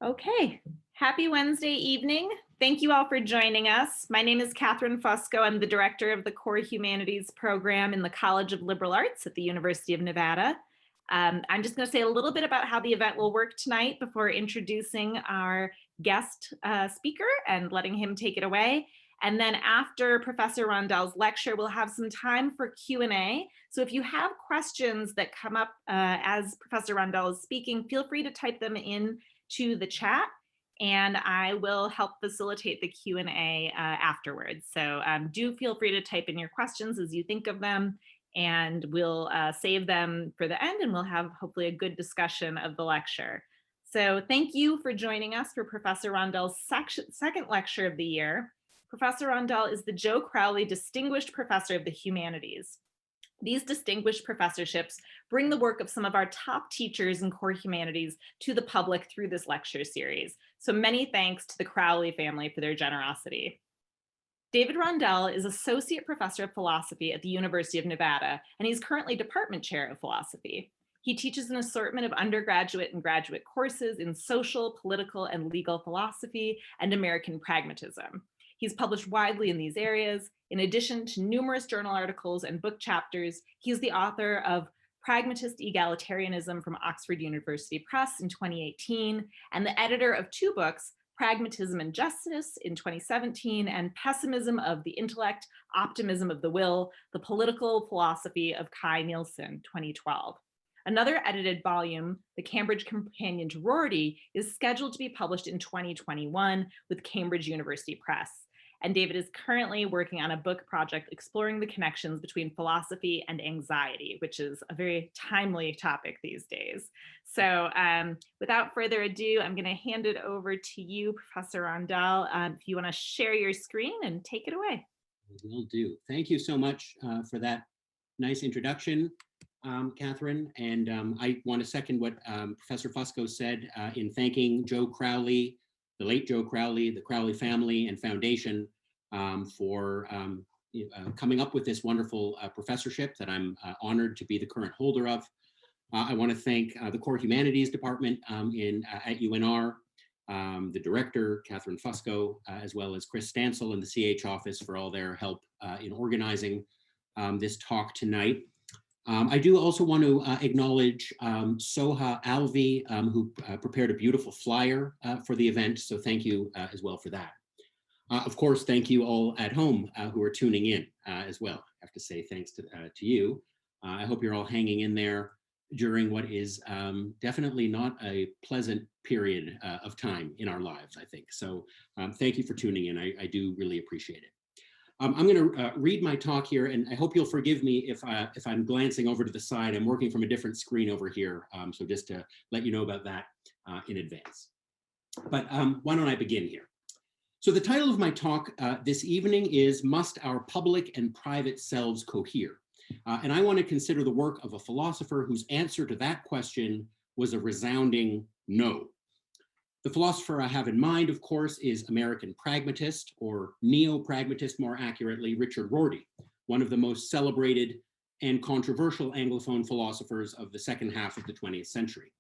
Okay, happy Wednesday evening. Thank you all for joining us. My name is Catherine Fusco. I'm the director of the Core Humanities program in the College of Liberal Arts at the University of Nevada. I'm just going to say a little bit about how the event will work tonight before introducing our guest speaker and letting him take it away. And then after Professor Rondel's lecture, we'll have some time for Q&A. So if you have questions that come up as Professor Rondel is speaking, feel free to type them in to the chat and I will help facilitate the Q&A afterwards. So do feel free to type in your questions as you think of them, and we'll save them for the end and we'll have hopefully a good discussion of the lecture. So thank you for joining us for Professor Rondel's second lecture of the year. Professor Rondel is the Joe Crowley Distinguished Professor of the Humanities. These distinguished professorships bring the work of some of our top teachers in core humanities to the public through this lecture series. So many thanks to the Crowley family for their generosity. David Rondel is Associate Professor of Philosophy at the University of Nevada, and he's currently Department Chair of Philosophy. He teaches an assortment of undergraduate and graduate courses in social, political, and legal philosophy and American pragmatism. He's published widely in these areas. In addition to numerous journal articles and book chapters, he's the author of Pragmatist Egalitarianism from Oxford University Press in 2018, and the editor of two books, Pragmatism and Justice in 2017, and Pessimism of the Intellect, Optimism of the Will, The Political Philosophy of Kai Nielsen, 2012. Another edited volume, The Cambridge Companion to Rorty, is scheduled to be published in 2021 with Cambridge University Press. And David is currently working on a book project exploring the connections between philosophy and anxiety, which is a very timely topic these days. So without further ado, I'm going to hand it over to you, Professor Rondel, if you want to share your screen and take it away. Will do. Thank you so much for that nice introduction, Catherine. And I want to second what Professor Fusco said in thanking Joe Crowley, the late Joe Crowley, the Crowley family and foundation for coming up with this wonderful professorship that I'm honored to be the current holder of. I want to thank the Core Humanities Department at UNR, the director, Catherine Fusco, as well as Chris Stansel in the CH office for all their help in organizing this talk tonight. I do also want to acknowledge Soha Alvi, who prepared a beautiful flyer for the event, so thank you as well for that. Of course, thank you all at home who are tuning in as well. I have to say thanks to you. I hope you're all hanging in there during what is definitely not a pleasant period of time in our lives, I think. So thank you for tuning in. I do really appreciate it. I'm going to read my talk here, and I hope you'll forgive me if I'm glancing over to the side. I'm working from a different screen over here, so just to let you know about that in advance. But why don't I begin here? So the title of my talk this evening is Must Our Public and Private Selves Cohere? And I want to consider the work of a philosopher whose answer to that question was a resounding no. The philosopher I have in mind, of course, is American pragmatist, or neo-pragmatist more accurately, Richard Rorty, one of the most celebrated and controversial Anglophone philosophers of the second half of the 20th century.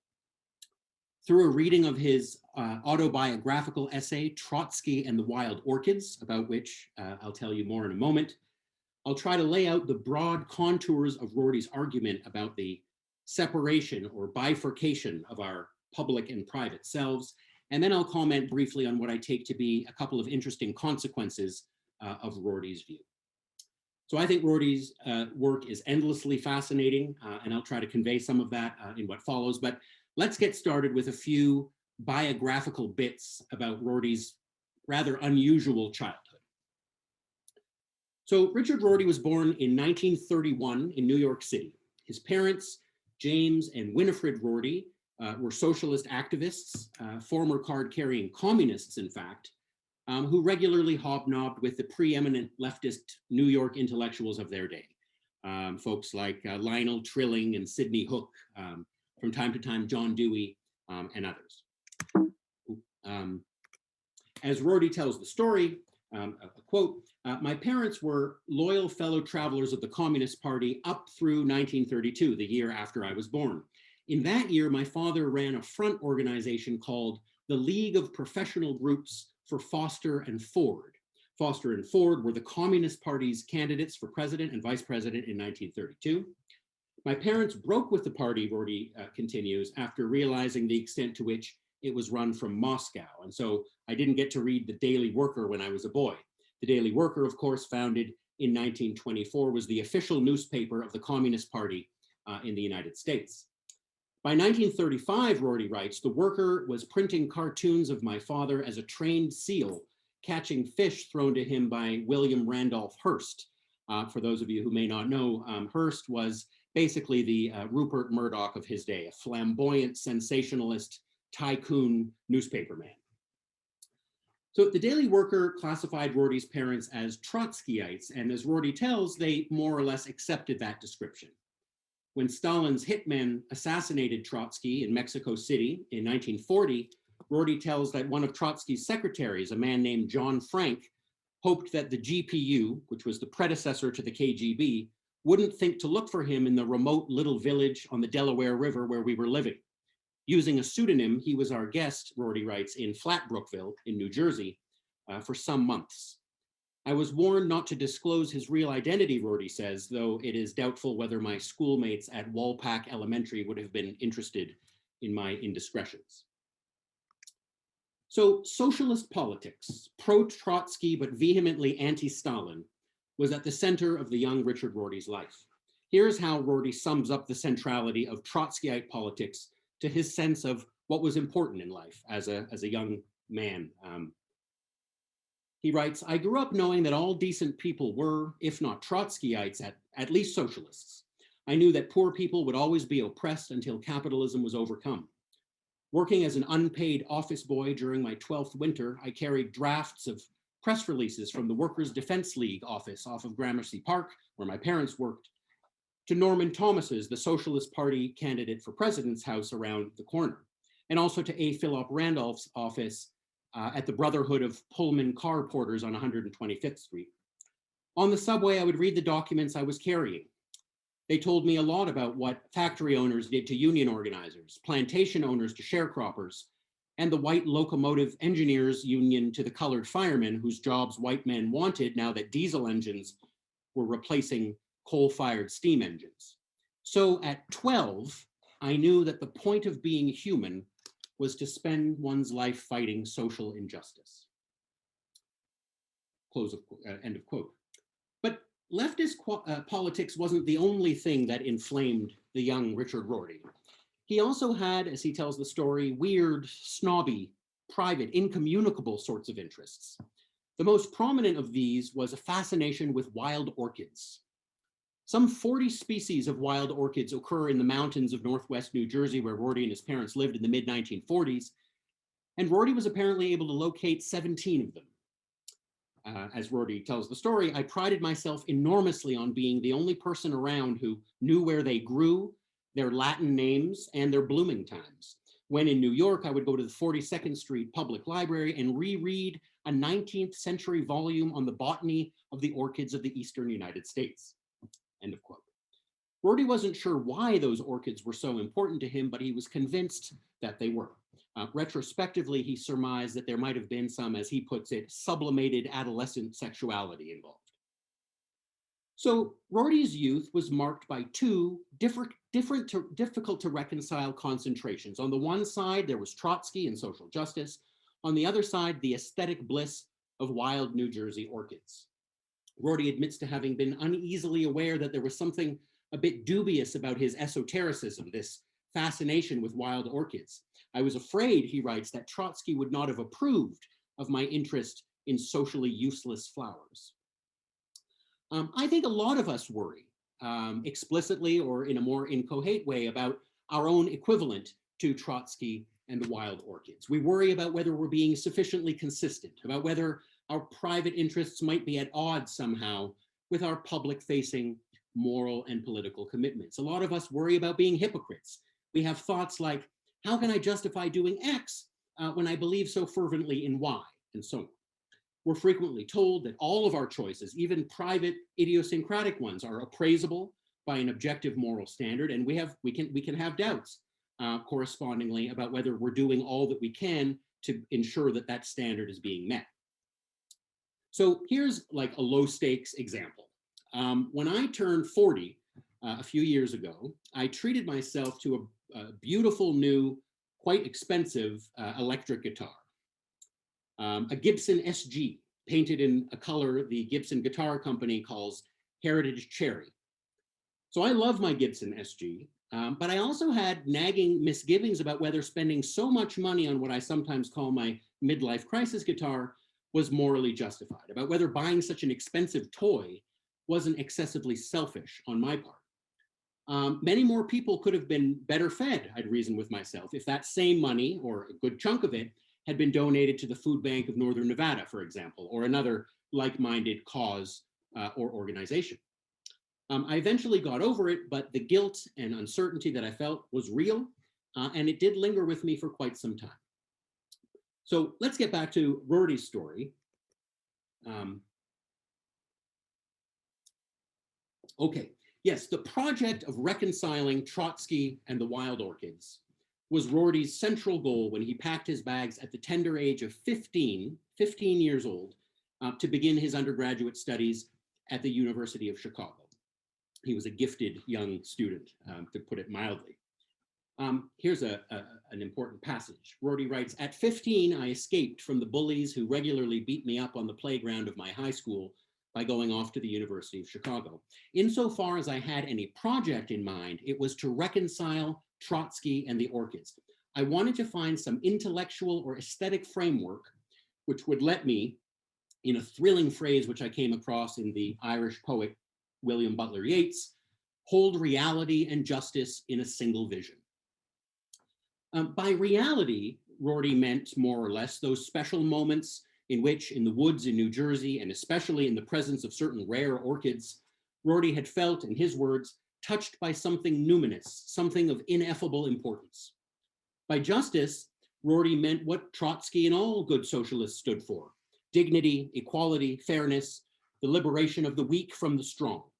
Through a reading of his autobiographical essay, Trotsky and the Wild Orchids, about which I'll tell you more in a moment, I'll try to lay out the broad contours of Rorty's argument about the separation or bifurcation of our public and private selves, and then I'll comment briefly on what I take to be a couple of interesting consequences of Rorty's view. So I think Rorty's work is endlessly fascinating, and I'll try to convey some of that in what follows, but let's get started with a few biographical bits about Rorty's rather unusual childhood. So Richard Rorty was born in 1931 in New York City. His parents, James and Winifred Rorty, were socialist activists, former card-carrying communists, in fact, who regularly hobnobbed with the preeminent leftist New York intellectuals of their day, folks like Lionel Trilling and Sidney Hook, from time to time John Dewey, and others. As Rorty tells the story, a quote, my parents were loyal fellow travelers of the Communist Party up through 1932, the year after I was born. In that year, my father ran a front organization called the League of Professional Groups for Foster and Ford. Foster and Ford were the Communist Party's candidates for president and vice president in 1932. My parents broke with the party, Rorty continues, after realizing the extent to which it was run from Moscow. And so I didn't get to read the Daily Worker when I was a boy. The Daily Worker, of course, founded in 1924, was the official newspaper of the Communist Party in the United States. By 1935, Rorty writes, the Worker was printing cartoons of my father as a trained seal, catching fish thrown to him by William Randolph Hearst. For those of you who may not know, Hearst was basically the Rupert Murdoch of his day, a flamboyant, sensationalist, tycoon newspaperman. So the Daily Worker classified Rorty's parents as Trotskyites, and as Rorty tells, they more or less accepted that description. When Stalin's hitmen assassinated Trotsky in Mexico City in 1940, Rorty tells that one of Trotsky's secretaries, a man named John Frank, hoped that the GPU, which was the predecessor to the KGB, wouldn't think to look for him in the remote little village on the Delaware River where we were living. Using a pseudonym, he was our guest, Rorty writes, in Flatbrookville in New Jersey for some months. I was warned not to disclose his real identity, Rorty says, though it is doubtful whether my schoolmates at Walpack Elementary would have been interested in my indiscretions. So socialist politics, pro-Trotsky but vehemently anti-Stalin, was at the center of the young Richard Rorty's life. Here's how Rorty sums up the centrality of Trotskyite politics to his sense of what was important in life as a young man. He writes, I grew up knowing that all decent people were, if not Trotskyites, at least socialists. I knew that poor people would always be oppressed until capitalism was overcome. Working as an unpaid office boy during my 12th winter, I carried drafts of press releases from the Workers' Defense League office off of Gramercy Park, where my parents worked, to Norman Thomas's, the Socialist Party candidate for president's house around the corner, and also to A. Philip Randolph's office at the Brotherhood of Pullman Car Porters on 125th Street. On the subway, I would read the documents I was carrying. They told me a lot about what factory owners did to union organizers, plantation owners to sharecroppers, and the white locomotive engineers union to the colored firemen whose jobs white men wanted now that diesel engines were replacing coal-fired steam engines. So at 12, I knew that the point of being human was to spend one's life fighting social injustice. End of quote. But leftist politics wasn't the only thing that inflamed the young Richard Rorty. He also had, as he tells the story, weird, snobby, private, incommunicable sorts of interests. The most prominent of these was a fascination with wild orchids. Some 40 species of wild orchids occur in the mountains of northwest New Jersey, where Rorty and his parents lived in the mid-1940s, and Rorty was apparently able to locate 17 of them. As Rorty tells the story, I prided myself enormously on being the only person around who knew where they grew, their Latin names, and their blooming times. When in New York, I would go to the 42nd Street Public Library and reread a 19th century volume on the botany of the orchids of the eastern United States. End of quote. Rorty wasn't sure why those orchids were so important to him, but he was convinced that they were. Retrospectively, he surmised that there might have been some, as he puts it, sublimated adolescent sexuality involved. So Rorty's youth was marked by two difficult to reconcile concentrations. On the one side, there was Trotsky and social justice. On the other side, the aesthetic bliss of wild New Jersey orchids. Rorty admits to having been uneasily aware that there was something a bit dubious about his esotericism, this fascination with wild orchids. I was afraid, he writes, that Trotsky would not have approved of my interest in socially useless flowers. I think a lot of us worry, explicitly or in a more inchoate way, about our own equivalent to Trotsky and the wild orchids. We worry about whether we're being sufficiently consistent, about whether our private interests might be at odds somehow with our public-facing moral and political commitments. A lot of us worry about being hypocrites. We have thoughts like, how can I justify doing X when I believe so fervently in Y, and so on. We're frequently told that all of our choices, even private idiosyncratic ones, are appraisable by an objective moral standard, and we can have doubts correspondingly about whether we're doing all that we can to ensure that that standard is being met. So here's like a low stakes example. When I turned 40 a few years ago, I treated myself to a beautiful new, quite expensive electric guitar, a Gibson SG, painted in a color the Gibson Guitar Company calls Heritage Cherry. So I love my Gibson SG, but I also had nagging misgivings about whether spending so much money on what I sometimes call my midlife crisis guitar was morally justified, about whether buying such an expensive toy wasn't excessively selfish on my part. Many more people could have been better fed, I'd reason with myself, if that same money, or a good chunk of it, had been donated to the Food Bank of Northern Nevada, for example, or another like-minded cause or organization. I eventually got over it, but the guilt and uncertainty that I felt was real, and it did linger with me for quite some time. So let's get back to Rory's story. Okay, yes, the project of reconciling Trotsky and the wild orchids was Rorty's central goal when he packed his bags at the tender age of 15 years old, to begin his undergraduate studies at the University of Chicago. He was a gifted young student, to put it mildly. Here's an important passage. Rorty writes, "At 15, I escaped from the bullies who regularly beat me up on the playground of my high school by going off to the University of Chicago. Insofar as I had any project in mind, it was to reconcile Trotsky and the orchids. I wanted to find some intellectual or aesthetic framework which would let me, in a thrilling phrase which I came across in the Irish poet William Butler Yeats, hold reality and justice in a single vision." By reality, Rorty meant more or less those special moments in which, in the woods in New Jersey, and especially in the presence of certain rare orchids, Rorty had felt, in his words, touched by something numinous, something of ineffable importance. By justice, Rorty meant what Trotsky and all good socialists stood for: dignity, equality, fairness, the liberation of the weak from the strong.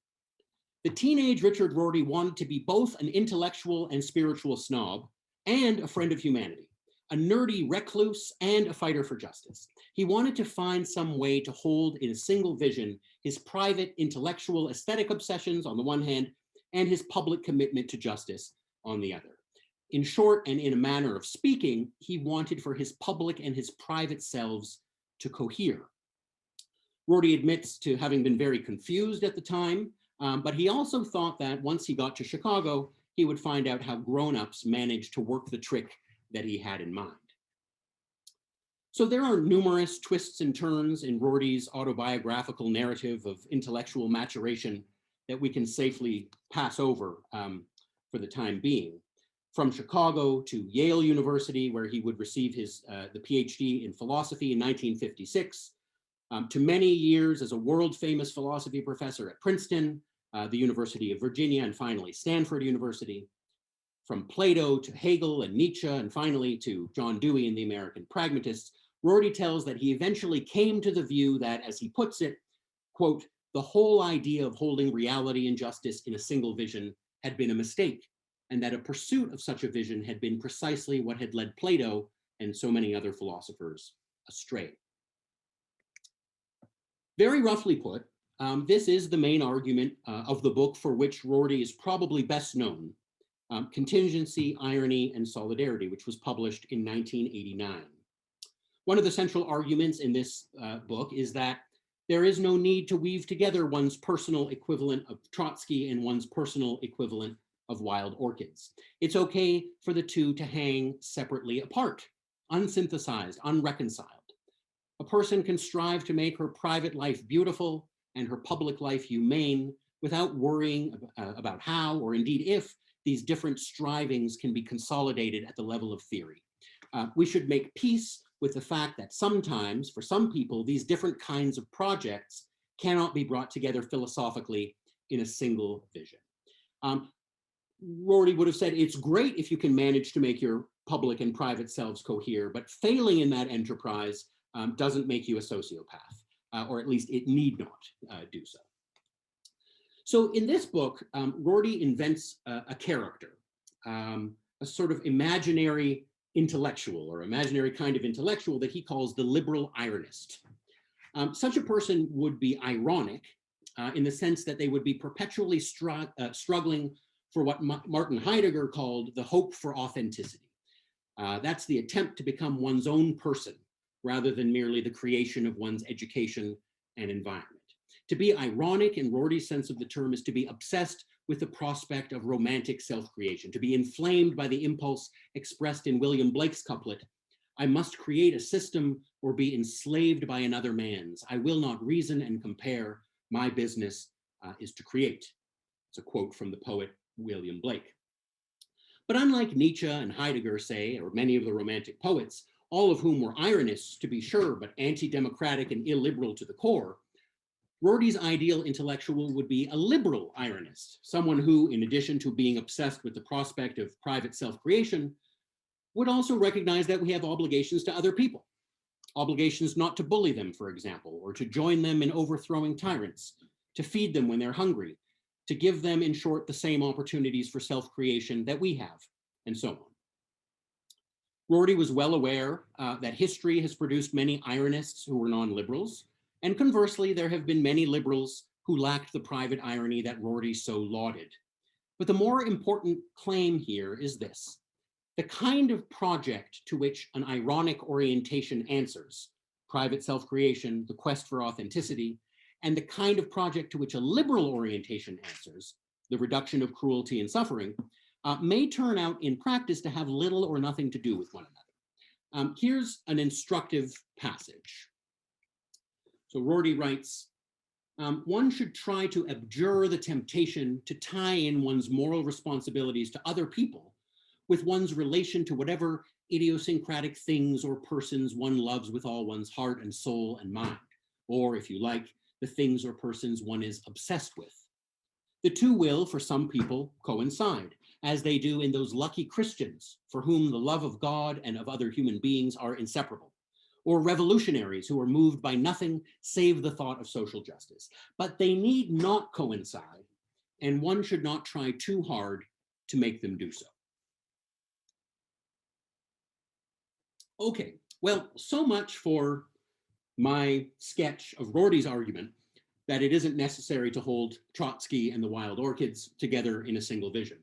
The teenage Richard Rorty wanted to be both an intellectual and spiritual snob and a friend of humanity, a nerdy recluse and a fighter for justice. He wanted to find some way to hold in a single vision his private intellectual aesthetic obsessions on the one hand and his public commitment to justice on the other. In short, and in a manner of speaking, he wanted for his public and his private selves to cohere. Rorty admits to having been very confused at the time, but he also thought that once he got to Chicago, he would find out how grown-ups managed to work the trick that he had in mind. So there are numerous twists and turns in Rorty's autobiographical narrative of intellectual maturation that we can safely pass over for the time being. From Chicago to Yale University, where he would receive his the PhD in philosophy in 1956, to many years as a world-famous philosophy professor at Princeton, the University of Virginia, and finally Stanford University. From Plato to Hegel and Nietzsche, and finally to John Dewey and the American Pragmatists, Rorty tells that he eventually came to the view that, as he puts it, quote, "the whole idea of holding reality and justice in a single vision had been a mistake, and that a pursuit of such a vision had been precisely what had led Plato and so many other philosophers astray." Very roughly put, this is the main argument of the book for which Rorty is probably best known, Contingency, Irony, and Solidarity, which was published in 1989. One of the central arguments in this book is that there is no need to weave together one's personal equivalent of Trotsky and one's personal equivalent of wild orchids. It's okay for the two to hang separately apart, unsynthesized, unreconciled. A person can strive to make her private life beautiful and her public life humane without worrying about how, or indeed if, these different strivings can be consolidated at the level of theory. We should make peace with the fact that sometimes, for some people, these different kinds of projects cannot be brought together philosophically in a single vision. Rorty would have said, it's great if you can manage to make your public and private selves cohere, but failing in that enterprise doesn't make you a sociopath, or at least it need not do so. So in this book, Rorty invents a character, a sort of imaginary intellectual or imaginary kind of intellectual that he calls the liberal ironist. Such a person would be ironic in the sense that they would be perpetually struggling for what Martin Heidegger called the hope for authenticity. That's the attempt to become one's own person rather than merely the creation of one's education and environment. To be ironic in Rorty's sense of the term is to be obsessed with the prospect of romantic self-creation, to be inflamed by the impulse expressed in William Blake's couplet, "I must create a system or be enslaved by another man's. I will not reason and compare. My business is to create." It's a quote from the poet William Blake. But unlike Nietzsche and Heidegger, say, or many of the Romantic poets, all of whom were ironists, to be sure, but anti-democratic and illiberal to the core, Rorty's ideal intellectual would be a liberal ironist, someone who, in addition to being obsessed with the prospect of private self-creation, would also recognize that we have obligations to other people, obligations not to bully them, for example, or to join them in overthrowing tyrants, to feed them when they're hungry, to give them, in short, the same opportunities for self-creation that we have, and so on. Rorty was well aware that history has produced many ironists who were non-liberals, and conversely, there have been many liberals who lacked the private irony that Rorty so lauded. But the more important claim here is this: the kind of project to which an ironic orientation answers, private self-creation, the quest for authenticity, and the kind of project to which a liberal orientation answers, the reduction of cruelty and suffering, may turn out in practice to have little or nothing to do with one another. Here's an instructive passage. So Rorty writes, one should try to abjure the temptation to tie in one's moral responsibilities to other people with one's relation to whatever idiosyncratic things or persons one loves with all one's heart and soul and mind, or if you like, the things or persons one is obsessed with. The two will, for some people, coincide, as they do in those lucky Christians for whom the love of God and of other human beings are inseparable, or revolutionaries who are moved by nothing save the thought of social justice. But they need not coincide, and one should not try too hard to make them do so. Okay, well, so much for my sketch of Rorty's argument that it isn't necessary to hold Trotsky and the wild orchids together in a single vision.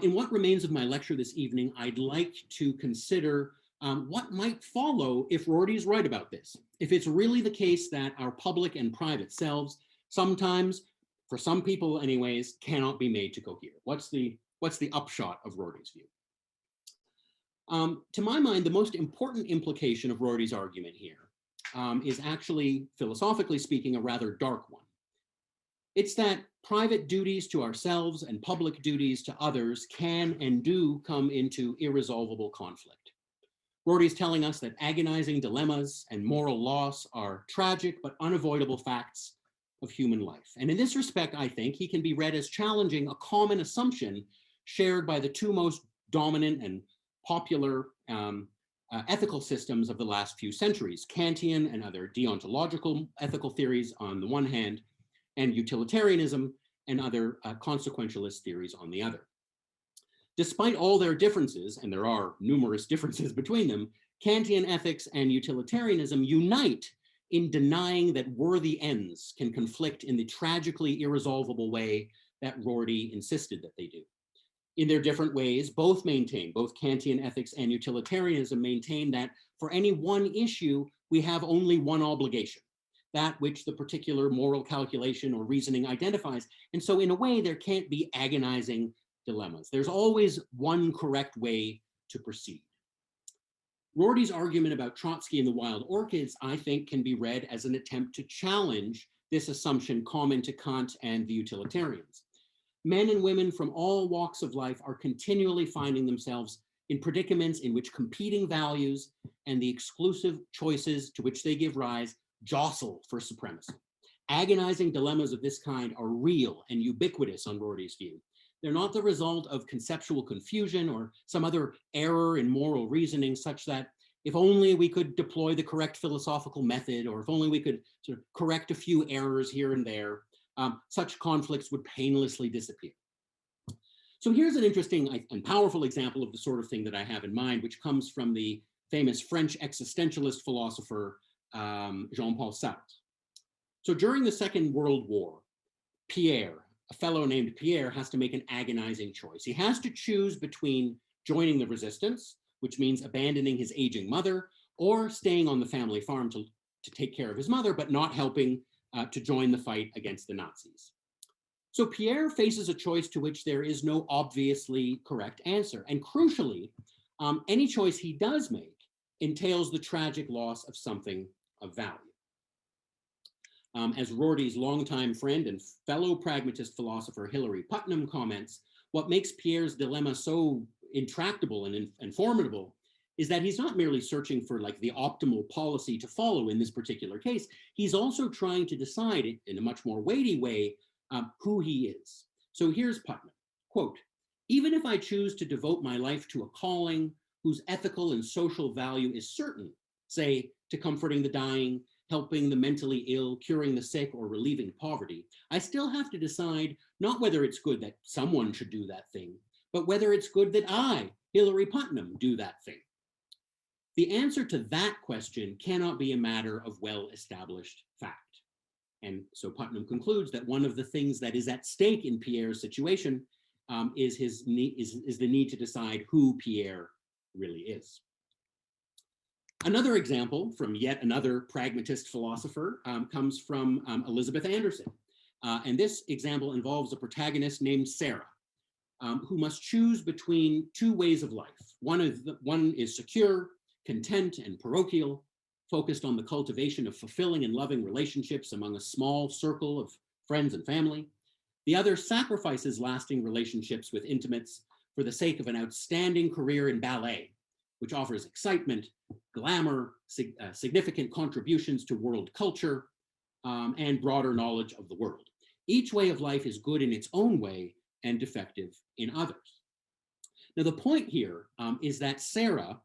In what remains of my lecture this evening, I'd like to consider what might follow if Rorty's right about this. If it's really the case that our public and private selves sometimes, for some people anyways, cannot be made to cohere. What's the upshot of Rorty's view? To my mind, the most important implication of Rorty's argument here is actually, philosophically speaking, a rather dark one. It's that private duties to ourselves and public duties to others can and do come into irresolvable conflict. Rorty's telling us that agonizing dilemmas and moral loss are tragic but unavoidable facts of human life. And in this respect, I think he can be read as challenging a common assumption shared by the two most dominant and popular ethical systems of the last few centuries, Kantian and other deontological ethical theories on the one hand, and utilitarianism and other consequentialist theories on the other. Despite all their differences, and there are numerous differences between them, Kantian ethics and utilitarianism unite in denying that worthy ends can conflict in the tragically irresolvable way that Rorty insisted that they do. In their different ways, both Kantian ethics and utilitarianism maintain that for any one issue, we have only one obligation, that which the particular moral calculation or reasoning identifies. And so in a way, there can't be agonizing dilemmas. There's always one correct way to proceed. Rorty's argument about Trotsky and the wild orchids, I think, can be read as an attempt to challenge this assumption common to Kant and the utilitarians. Men and women from all walks of life are continually finding themselves in predicaments in which competing values and the exclusive choices to which they give rise jostle for supremacy. Agonizing dilemmas of this kind are real and ubiquitous on Rorty's view. They're not the result of conceptual confusion or some other error in moral reasoning, such that if only we could deploy the correct philosophical method, or if only we could sort of correct a few errors here and there, such conflicts would painlessly disappear. So here's an interesting and powerful example of the sort of thing that I have in mind, which comes from the famous French existentialist philosopher, Jean-Paul Sartre. So during the Second World War, Pierre, a fellow named Pierre, has to make an agonizing choice. He has to choose between joining the resistance, which means abandoning his aging mother, or staying on the family farm to take care of his mother, but not helping to join the fight against the Nazis. So Pierre faces a choice to which there is no obviously correct answer. And crucially, any choice he does make entails the tragic loss of something of value. As Rorty's longtime friend and fellow pragmatist philosopher Hilary Putnam comments, what makes Pierre's dilemma so intractable and formidable is that he's not merely searching for like the optimal policy to follow in this particular case. He's also trying to decide in a much more weighty way who he is. So here's Putnam, quote, "Even if I choose to devote my life to a calling whose ethical and social value is certain, say to comforting the dying, helping the mentally ill, curing the sick, or relieving poverty, I still have to decide not whether it's good that someone should do that thing, but whether it's good that I, Hilary Putnam, do that thing. The answer to that question cannot be a matter of well-established fact." And so Putnam concludes that one of the things that is at stake in Pierre's situation is the need to decide who Pierre really is. Another example from yet another pragmatist philosopher comes from Elizabeth Anderson. And this example involves a protagonist named Sarah, who must choose between two ways of life. One is secure, content, and parochial, focused on the cultivation of fulfilling and loving relationships among a small circle of friends and family. The other sacrifices lasting relationships with intimates for the sake of an outstanding career in ballet, which offers excitement, glamour, significant contributions to world culture, and broader knowledge of the world. Each way of life is good in its own way and defective in others. Now, the point here is that Sarah,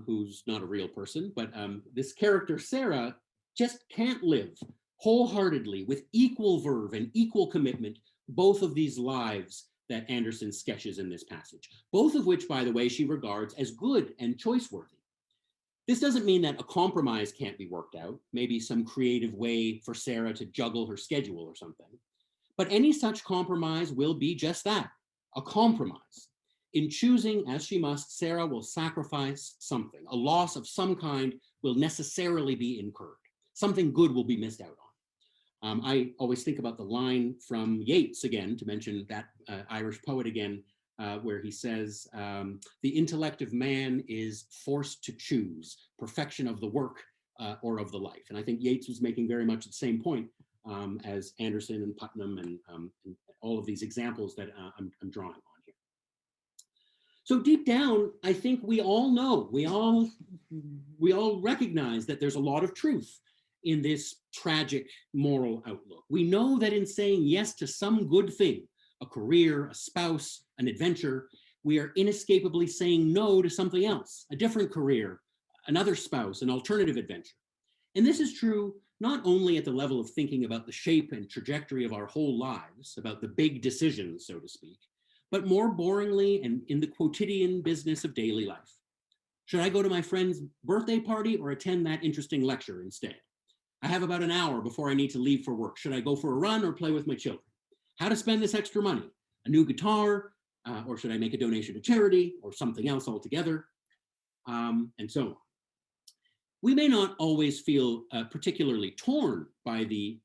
who's not a real person, but this character, Sarah, just can't live wholeheartedly with equal verve and equal commitment both of these lives that Anderson sketches in this passage, both of which, by the way, she regards as good and choice-worthy. This doesn't mean that a compromise can't be worked out, maybe some creative way for Sarah to juggle her schedule or something. But any such compromise will be just that, a compromise. In choosing, as she must, Sarah will sacrifice something. A loss of some kind will necessarily be incurred. Something good will be missed out on. I always think about the line from Yeats again, to mention that Irish poet again, where he says, the intellect of man is forced to choose perfection of the work or of the life. And I think Yeats was making very much the same point as Anderson and Putnam and all of these examples that I'm drawing on here. So deep down, I think we all know, we all recognize that there's a lot of truth in this tragic moral outlook. We know that in saying yes to some good thing, a career, a spouse, an adventure, we are inescapably saying no to something else, a different career, another spouse, an alternative adventure. And this is true not only at the level of thinking about the shape and trajectory of our whole lives, about the big decisions, so to speak, but more boringly and in the quotidian business of daily life. Should I go to my friend's birthday party or attend that interesting lecture instead? I have about an hour before I need to leave for work. Should I go for a run or play with my children? How to spend this extra money? A new guitar, or should I make a donation to charity or something else altogether? And so on. We may not always feel particularly torn by the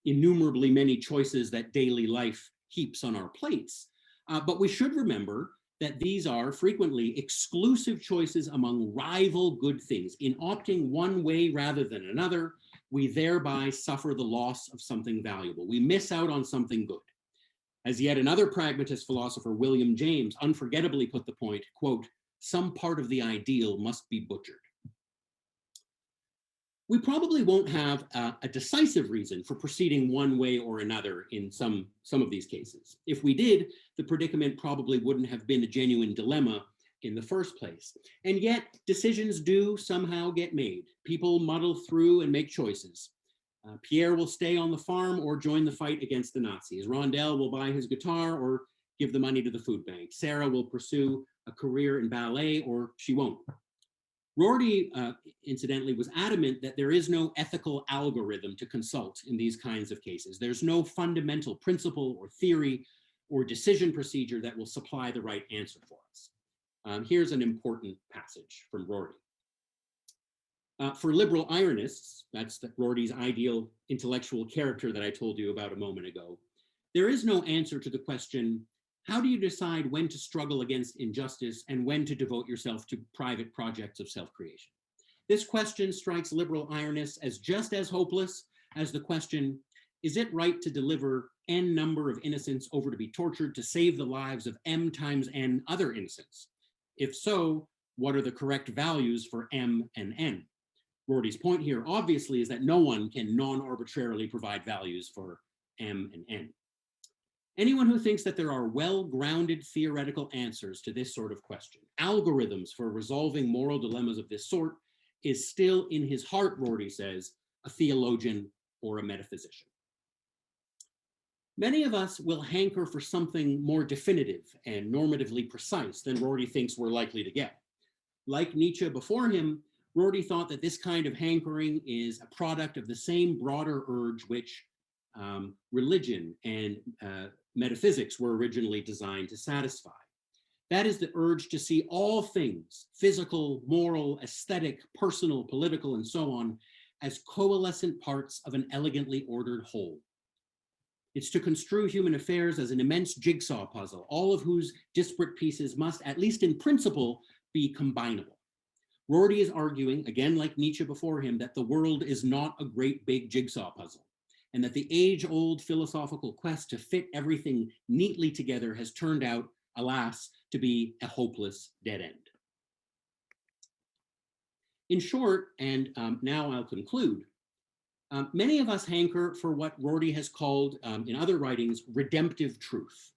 innumerably many choices that daily life heaps on our plates, but we should remember that these are frequently exclusive choices among rival good things. In opting one way rather than another, we thereby suffer the loss of something valuable. We miss out on something good. As yet another pragmatist philosopher, William James, unforgettably put the point, quote, some part of the ideal must be butchered. We probably won't have a decisive reason for proceeding one way or another in some of these cases. If we did, the predicament probably wouldn't have been a genuine dilemma in the first place. And yet decisions do somehow get made. People muddle through and make choices. Pierre will stay on the farm or join the fight against the Nazis. Rondel will buy his guitar or give the money to the food bank. Sarah will pursue a career in ballet, or she won't. Rorty, incidentally, was adamant that there is no ethical algorithm to consult in these kinds of cases. There's no fundamental principle or theory or decision procedure that will supply the right answer for us. Here's an important passage from Rorty. For liberal ironists, that's Rorty's ideal intellectual character that I told you about a moment ago, there is no answer to the question, how do you decide when to struggle against injustice and when to devote yourself to private projects of self-creation? This question strikes liberal ironists as just as hopeless as the question, is it right to deliver n number of innocents over to be tortured to save the lives of m times n other innocents? If so, what are the correct values for m and n? Rorty's point here, obviously, is that no one can non-arbitrarily provide values for m and n. Anyone who thinks that there are well-grounded theoretical answers to this sort of question, algorithms for resolving moral dilemmas of this sort, is still in his heart, Rorty says, a theologian or a metaphysician. Many of us will hanker for something more definitive and normatively precise than Rorty thinks we're likely to get. Like Nietzsche before him, Rorty thought that this kind of hankering is a product of the same broader urge which religion and metaphysics were originally designed to satisfy. That is the urge to see all things, physical, moral, aesthetic, personal, political, and so on, as coalescent parts of an elegantly ordered whole. It's to construe human affairs as an immense jigsaw puzzle, all of whose disparate pieces must, at least in principle, be combinable. Rorty is arguing, again like Nietzsche before him, that the world is not a great big jigsaw puzzle, and that the age-old philosophical quest to fit everything neatly together has turned out, alas, to be a hopeless dead end. In short, and now I'll conclude, many of us hanker for what Rorty has called, in other writings, redemptive truth.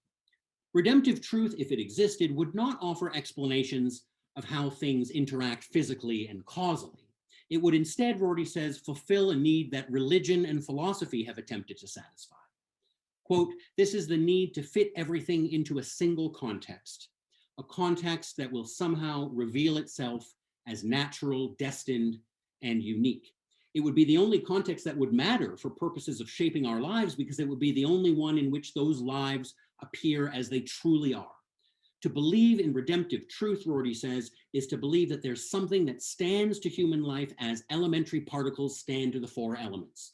Redemptive truth, if it existed, would not offer explanations of how things interact physically and causally. It would instead, Rorty says, fulfill a need that religion and philosophy have attempted to satisfy. Quote, this is the need to fit everything into a single context, a context that will somehow reveal itself as natural, destined, and unique. It would be the only context that would matter for purposes of shaping our lives because it would be the only one in which those lives appear as they truly are. To believe in redemptive truth, Rorty says, is to believe that there's something that stands to human life as elementary particles stand to the four elements.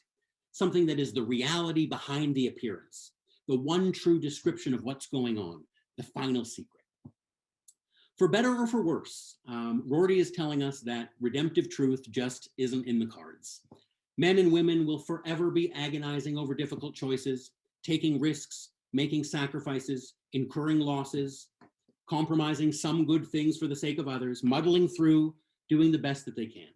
Something that is the reality behind the appearance, the one true description of what's going on, the final secret. For better or for worse, Rorty is telling us that redemptive truth just isn't in the cards. Men and women will forever be agonizing over difficult choices, taking risks, making sacrifices, incurring losses, compromising some good things for the sake of others, muddling through, doing the best that they can.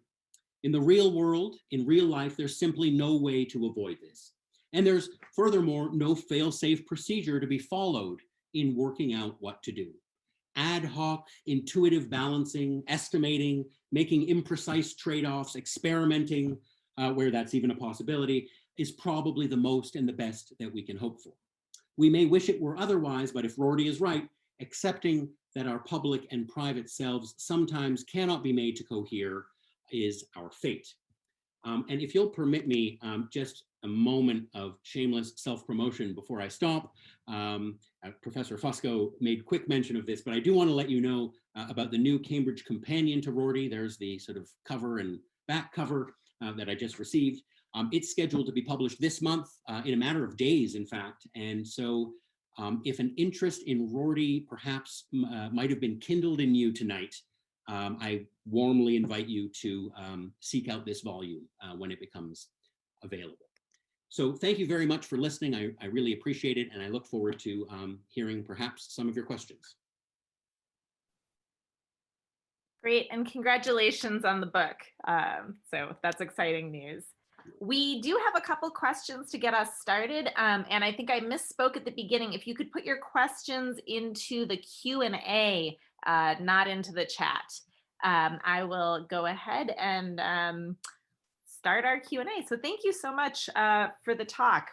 In the real world, in real life, there's simply no way to avoid this. And there's furthermore no fail-safe procedure to be followed in working out what to do. Ad hoc, intuitive balancing, estimating, making imprecise trade-offs, experimenting, where that's even a possibility, is probably the most and the best that we can hope for. We may wish it were otherwise, but if Rorty is right, accepting that our public and private selves sometimes cannot be made to cohere is our fate. And if you'll permit me just a moment of shameless self-promotion before I stop. Professor Fusco made quick mention of this, but I do want to let you know about the new Cambridge companion to Rorty. There's the sort of cover and back cover that I just received. It's scheduled to be published this month in a matter of days, in fact. And so if an interest in Rorty perhaps might have been kindled in you tonight, I warmly invite you to seek out this volume when it becomes available. So thank you very much for listening. I really appreciate it, and I look forward to hearing perhaps some of your questions. Great, and congratulations on the book. So that's exciting news. We do have a couple questions to get us started, and I think I misspoke at the beginning. If you could put your questions into the Q&A, not into the chat. I will go ahead and start our Q&A. So thank you so much for the talk.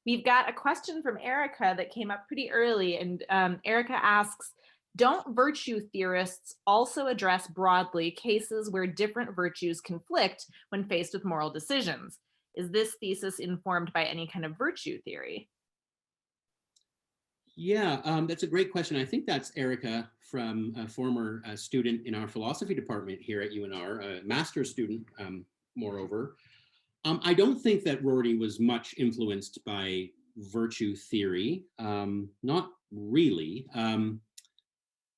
We've got a question from Erica that came up pretty early, and Erica asks, don't virtue theorists also address broadly cases where different virtues conflict when faced with moral decisions? Is this thesis informed by any kind of virtue theory? Yeah, that's a great question. I think that's Erica from a former student in our philosophy department here at UNR, a master's student, moreover. I don't think that Rorty was much influenced by virtue theory, not really.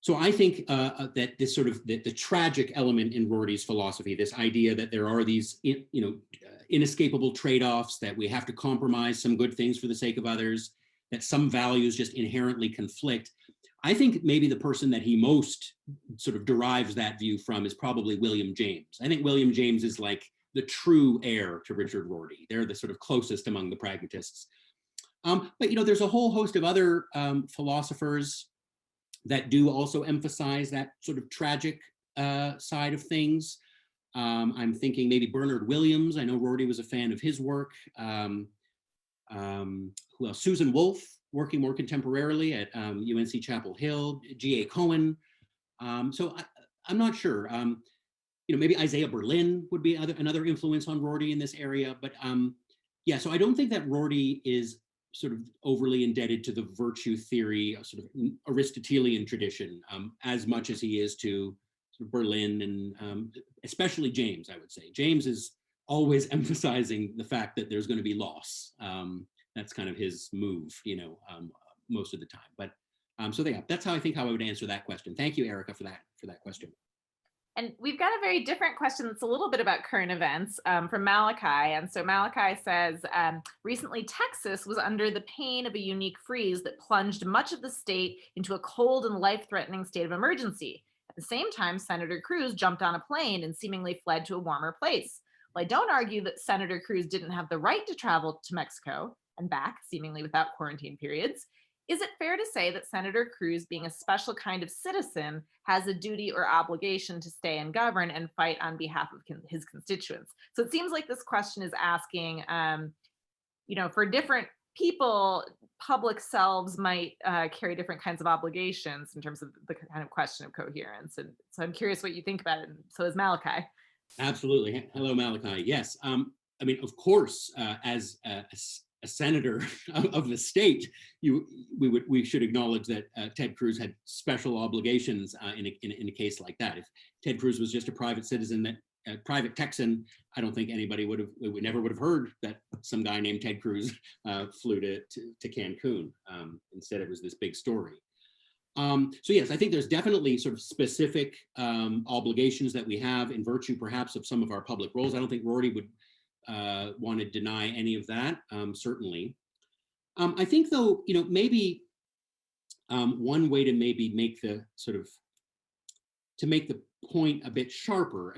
So I think that this sort of the tragic element in Rorty's philosophy, this idea that there are these, inescapable trade-offs, that we have to compromise some good things for the sake of others, that some values just inherently conflict. I think maybe the person that he most sort of derives that view from is probably William James. I think William James is like the true heir to Richard Rorty. They're the sort of closest among the pragmatists. But there's a whole host of other philosophers that do also emphasize that sort of tragic side of things. I'm thinking maybe Bernard Williams. I know Rorty was a fan of his work. Who else? Susan Wolf, working more contemporarily at UNC Chapel Hill. G.A. Cohen. So I'm not sure. Maybe Isaiah Berlin would be another influence on Rorty in this area. But yeah, so I don't think that Rorty is sort of overly indebted to the virtue theory, sort of Aristotelian tradition, as much as he is to sort of Berlin and especially James, I would say. James is always emphasizing the fact that there's going to be loss. That's kind of his move, most of the time. But so yeah, that's how I would answer that question. Thank you, Erica, for that question. And we've got a very different question that's a little bit about current events from Malachi. And so Malachi says, recently Texas was under the pain of a unique freeze that plunged much of the state into a cold and life-threatening state of emergency. At the same time, Senator Cruz jumped on a plane and seemingly fled to a warmer place. Well, I don't argue that Senator Cruz didn't have the right to travel to Mexico and back, seemingly without quarantine periods. Is it fair to say that Senator Cruz, being a special kind of citizen, has a duty or obligation to stay and govern and fight on behalf of his constituents? So it seems like this question is asking, for different people, public selves might carry different kinds of obligations in terms of the kind of question of coherence. And so I'm curious what you think about it. And so is Malachi. Absolutely. Hello, Malachi. Yes. Of course, as a senator of the state, we should acknowledge that Ted Cruz had special obligations in a case like that. If Ted Cruz was just a private citizen, a private Texan, I don't think anybody would never would have heard that some guy named Ted Cruz flew to Cancun. Instead, it was this big story. So yes, I think there's definitely sort of specific obligations that we have in virtue, perhaps, of some of our public roles. I don't think Rorty would want to deny any of that, certainly. I think, though, maybe one way to maybe make the point a bit sharper.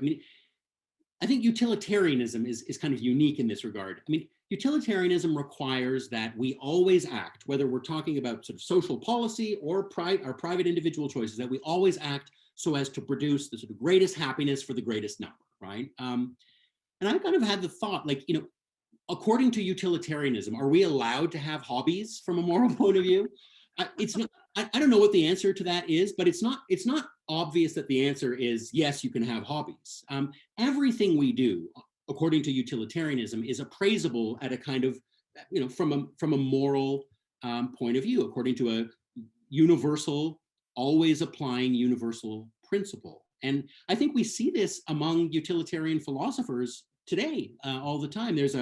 I think utilitarianism is kind of unique in this regard. Utilitarianism requires that we always act, whether we're talking about sort of social policy or our private individual choices, that we always act so as to produce the sort of greatest happiness for the greatest number, right? And I kind of had the thought, according to utilitarianism, are we allowed to have hobbies from a moral point of view? It's not. I don't know what the answer to that is, but it's not obvious that the answer is yes, you can have hobbies. Everything we do, according to utilitarianism, is appraisable at a kind of, from a moral point of view, according to a universal, always applying universal principle. And I think we see this among utilitarian philosophers today all the time. There's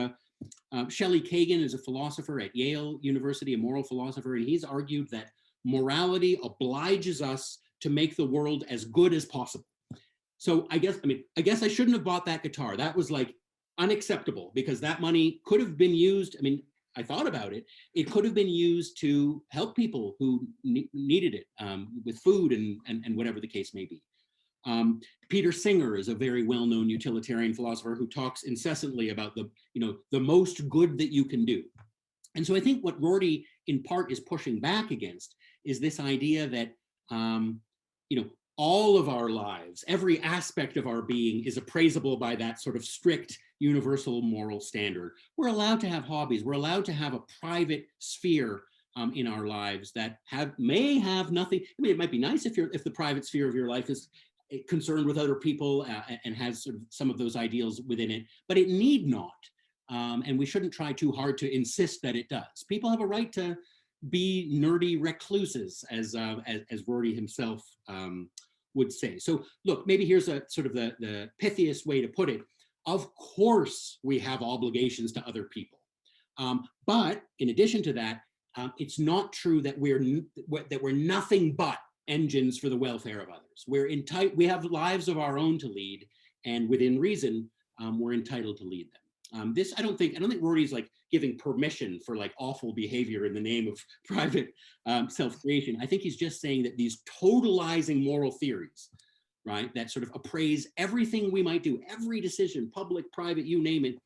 Shelley Kagan is a philosopher at Yale University, a moral philosopher, and he's argued that morality obliges us to make the world as good as possible. So I guess I shouldn't have bought that guitar. That was unacceptable, because that money could have been used. I thought about it. It could have been used to help people who needed it with food and whatever the case may be. Peter Singer is a very well-known utilitarian philosopher who talks incessantly about the most good that you can do. And so I think what Rorty in part is pushing back against is this idea that all of our lives, every aspect of our being is appraisable by that sort of strict universal moral standard. We're allowed to have hobbies. We're allowed to have a private sphere in our lives that may have nothing. I mean, it might be nice if the private sphere of your life is concerned with other people and has sort of some of those ideals within it, but it need not. And we shouldn't try too hard to insist that it does. People have a right to be nerdy recluses, as Rorty himself would say. So look, maybe here's a sort of the pithiest way to put it. Of course, we have obligations to other people. But in addition to that, it's not true that we're nothing but engines for the welfare of others. We have lives of our own to lead, and within reason, we're entitled to lead them. I don't think Rorty's like giving permission for like awful behavior in the name of private self-creation. I think he's just saying that these totalizing moral theories, right, that sort of appraise everything we might do, every decision, public, private, you name it,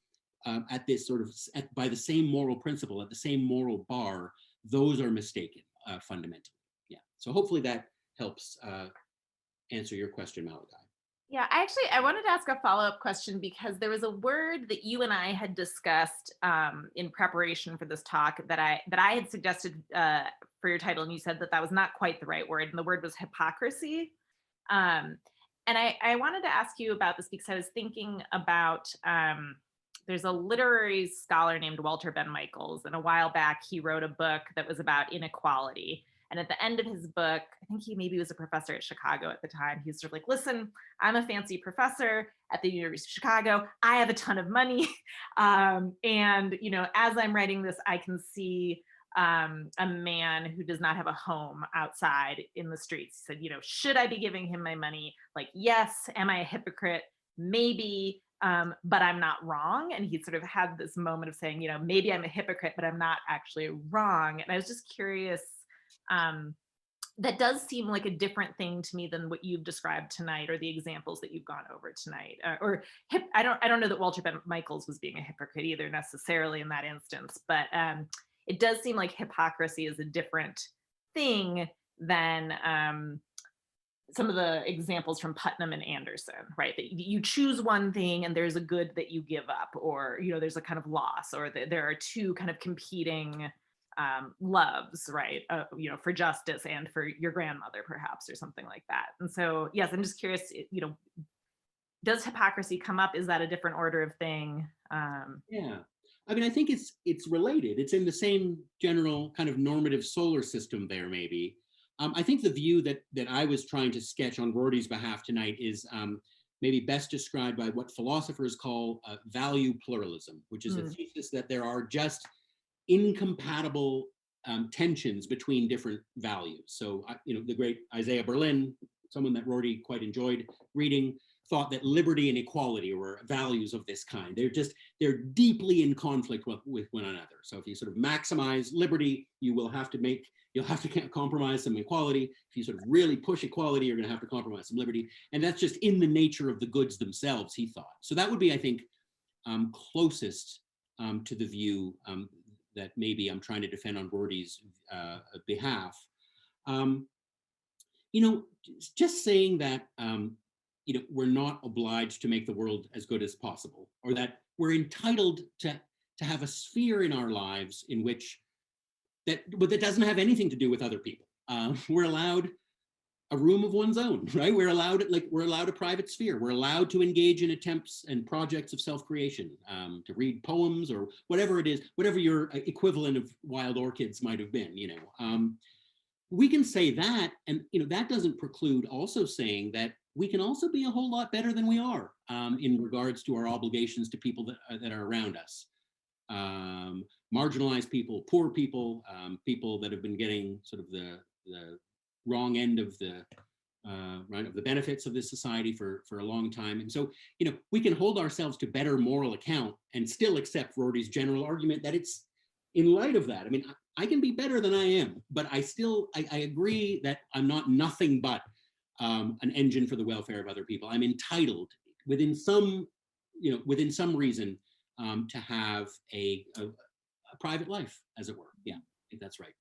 at this sort of by the same moral principle, at the same moral bar, those are mistaken fundamentally. Yeah. So hopefully that helps answer your question, Malachi. Yeah, I wanted to ask a follow-up question because there was a word that you and I had discussed in preparation for this talk that I had suggested for your title, and you said that was not quite the right word, and the word was hypocrisy. And I wanted to ask you about this because I was thinking about there's a literary scholar named Walter Ben Michaels, and a while back he wrote a book that was about inequality. And at the end of his book, I think he maybe was a professor at Chicago at the time. He's sort of like, listen, I'm a fancy professor at the University of Chicago. I have a ton of money. And, as I'm writing this, I can see a man who does not have a home outside in the streets. He said, should I be giving him my money? Like, yes. Am I a hypocrite? Maybe. But I'm not wrong. And he sort of had this moment of saying, maybe I'm a hypocrite, but I'm not actually wrong. And I was just curious, that does seem like a different thing to me than what you've described tonight, or the examples that you've gone over tonight. I don't know that Walter Ben Michaels was being a hypocrite either necessarily in that instance, but it does seem like hypocrisy is a different thing than some of the examples from Putnam and Anderson, right? That you choose one thing and there's a good that you give up, or there's a kind of loss, or there are two kind of competing loves, right? For justice and for your grandmother, perhaps, or something like that. And so, yes, I'm just curious, does hypocrisy come up? Is that a different order of thing? Yeah, I mean, I think it's related. It's in the same general kind of normative solar system there, maybe. I think the view that I was trying to sketch on Rorty's behalf tonight is maybe best described by what philosophers call value pluralism, which is a thesis that there are just incompatible tensions between different values. So, the great Isaiah Berlin, someone that Rorty quite enjoyed reading, thought that liberty and equality were values of this kind. They're deeply in conflict with one another. So if you sort of maximize liberty, you'll have to compromise some equality. If you sort of really push equality, you're going to have to compromise some liberty. And that's just in the nature of the goods themselves, he thought. So that would be, I think, closest to the view that maybe I'm trying to defend on Rorty's behalf. Just saying that we're not obliged to make the world as good as possible, or that we're entitled to have a sphere in our lives in which that doesn't have anything to do with other people. We're allowed a room of one's own, right? We're allowed a private sphere. We're allowed to engage in attempts and projects of self-creation, to read poems or whatever it is, whatever your equivalent of wild orchids might have been. We can say that, and that doesn't preclude also saying that we can also be a whole lot better than we are in regards to our obligations to people that are around us. Marginalized people, poor people, people that have been getting sort of the wrong end of the benefits of this society for a long time. And so, we can hold ourselves to better moral account and still accept Rorty's general argument that it's in light of that. I mean, I can be better than I am, but I agree that I'm not nothing but an engine for the welfare of other people. I'm entitled within some reason to have a private life, as it were. Yeah, I think that's right.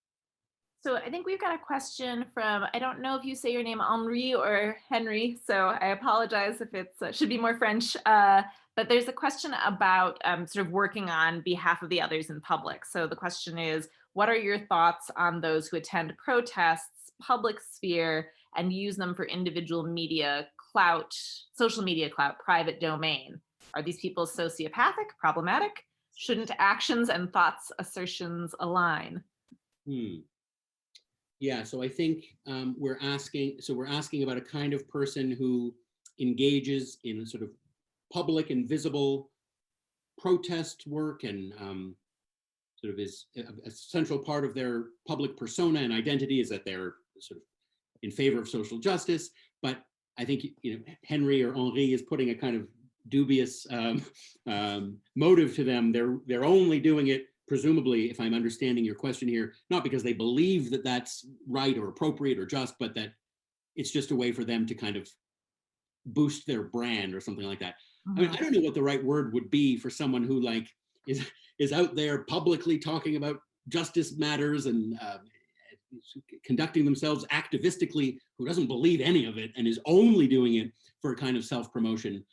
So I think we've got a question from, I don't know if you say your name Henri or Henry, so I apologize if it's should be more French. But there's a question about sort of working on behalf of the others in public. So the question is, what are your thoughts on those who attend protests, public sphere, and use them for individual media clout, social media clout, private domain? Are these people sociopathic, problematic? Shouldn't actions and thoughts assertions align? Hmm. Yeah, so I think we're asking about a kind of person who engages in sort of public and visible protest work and sort of is a central part of their public persona and identity is that they're sort of in favor of social justice. But I think, Henry or Henri is putting a kind of dubious motive to them. They're only doing it, presumably, if I'm understanding your question here, not because they believe that that's right or appropriate or just, but that it's just a way for them to kind of boost their brand or something like that. I mean, I don't know what the right word would be for someone who like is out there publicly talking about justice matters and conducting themselves activistically, who doesn't believe any of it and is only doing it for a kind of self-promotion.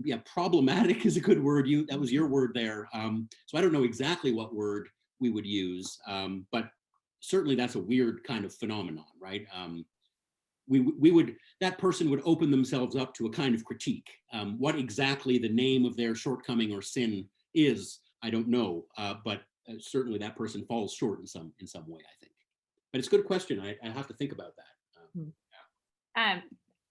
Yeah, problematic is a good word. That was your word there. So I don't know exactly what word we would use, but certainly that's a weird kind of phenomenon, right? That person would open themselves up to a kind of critique. What exactly the name of their shortcoming or sin is, I don't know, but certainly that person falls short in some way, I think. But it's a good question. I have to think about that.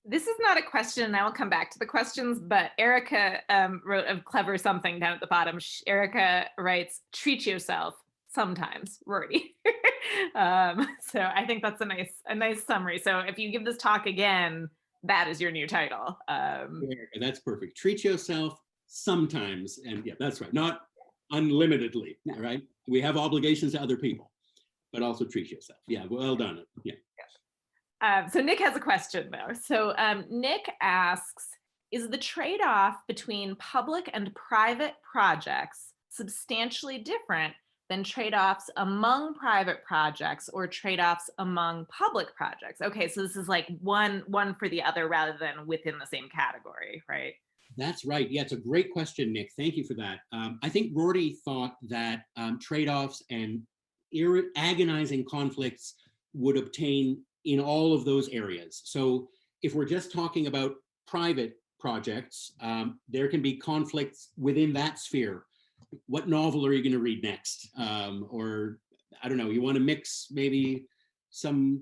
This is not a question, and I will come back to the questions, but Erica wrote a clever something down at the bottom. Erica writes, treat yourself sometimes, Rory. So I think that's a nice summary. So if you give this talk again, that is your new title. Erica, that's perfect. Treat yourself sometimes. And yeah, that's right. Not unlimitedly, right? We have obligations to other people, but also treat yourself. Yeah, well done. Yeah. So Nick has a question though. So Nick asks, is the trade-off between public and private projects substantially different than trade-offs among private projects or trade-offs among public projects? Okay, so this is like one for the other rather than within the same category, right? That's right. Yeah, it's a great question, Nick. Thank you for that. I think Rory thought that trade-offs and agonizing conflicts would obtain in all of those areas. So if we're just talking about private projects, there can be conflicts within that sphere. What novel are you going to read next? Or I don't know, you want to mix maybe something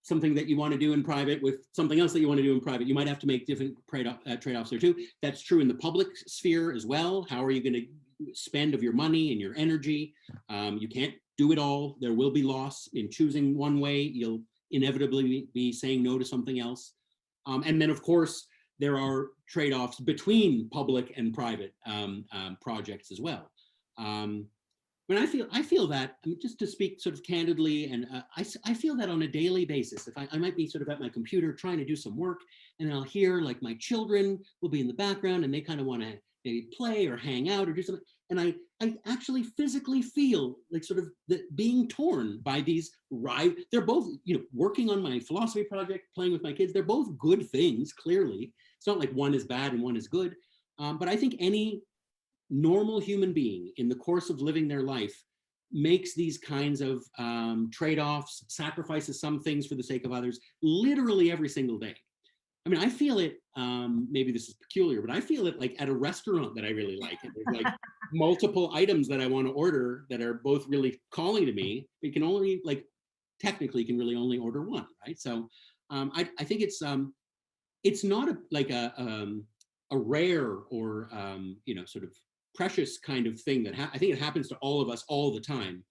that you want to do in private with something else that you want to do in private. You might have to make different trade-offs there too. That's true in the public sphere as well. How are you going to spend of your money and your energy? You can't do it all. There will be loss in choosing one way. You'll inevitably be saying no to something else. And then of course, there are trade-offs between public and private projects as well. But I feel that, I mean, just to speak sort of candidly, and I feel that on a daily basis. If I might be sort of at my computer trying to do some work, and I'll hear like my children will be in the background and they kind of want to maybe play or hang out or do something. And I actually physically feel like sort of being torn by these they're both, working on my philosophy project, playing with my kids. They're both good things, clearly. It's not like one is bad and one is good. But I think any normal human being in the course of living their life makes these kinds of trade-offs, sacrifices some things for the sake of others, literally every single day. I mean, I feel it, maybe this is peculiar, but I feel it like at a restaurant that I really like. And there's like multiple items that I want to order that are both really calling to me. You can only, like, technically you can really only order one, right? So I think it's not a rare or, sort of precious kind of thing that I think it happens to all of us all the time.